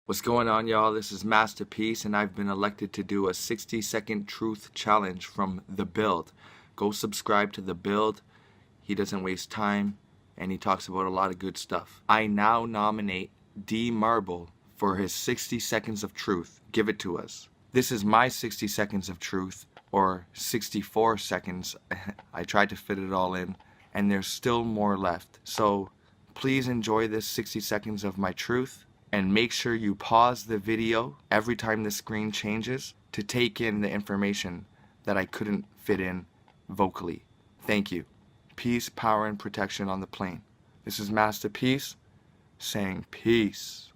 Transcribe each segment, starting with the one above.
What's going on, y'all? This is Masterpiece, and I've been elected to do a 60-second truth challenge from The Build. Go subscribe to The Build. He doesn't waste time, and he talks about a lot of good stuff. I now nominate D. Marble for his 60 seconds of truth. Give it to us. This is my 60 seconds of truth, or 64 seconds. I tried to fit it all in, and there's still more left. So please enjoy this 60 seconds of my truth. And make sure you pause the video every time the screen changes to take in the information that I couldn't fit in vocally. Thank you. Peace, power, and protection on the plane. This is Masterpiece saying peace.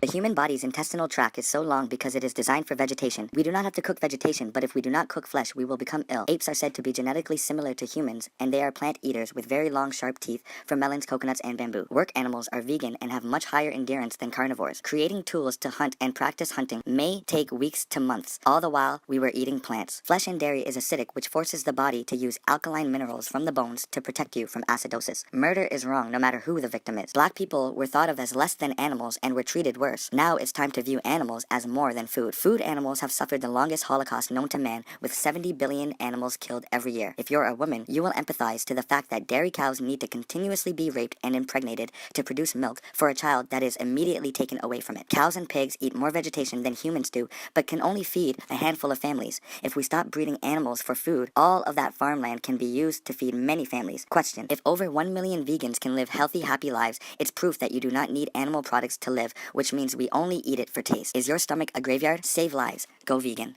The human body's intestinal tract is so long because it is designed for vegetation. We do not have to cook vegetation, but if we do not cook flesh, we will become ill. Apes are said to be genetically similar to humans, and they are plant eaters with very long, sharp teeth from melons, coconuts, and bamboo. Work animals are vegan and have much higher endurance than carnivores. Creating tools to hunt and practice hunting may take weeks to months, all the while we were eating plants. Flesh and dairy is acidic, which forces the body to use alkaline minerals from the bones to protect you from acidosis. Murder is wrong no matter who the victim is. Black people were thought of as less than animals and were treated worse. Now it's time to view animals as more than food. Food animals have suffered the longest holocaust known to man, with 70 billion animals killed every year. If you're a woman, you will empathize to the fact that dairy cows need to continuously be raped and impregnated to produce milk for a child that is immediately taken away from it. Cows and pigs eat more vegetation than humans do, but can only feed a handful of families. If we stop breeding animals for food, all of that farmland can be used to feed many families. Question: if over 1 million vegans can live healthy, happy lives, it's proof that you do not need animal products to live, which means we only eat it for taste. Is your stomach a graveyard? Save lives. Go vegan.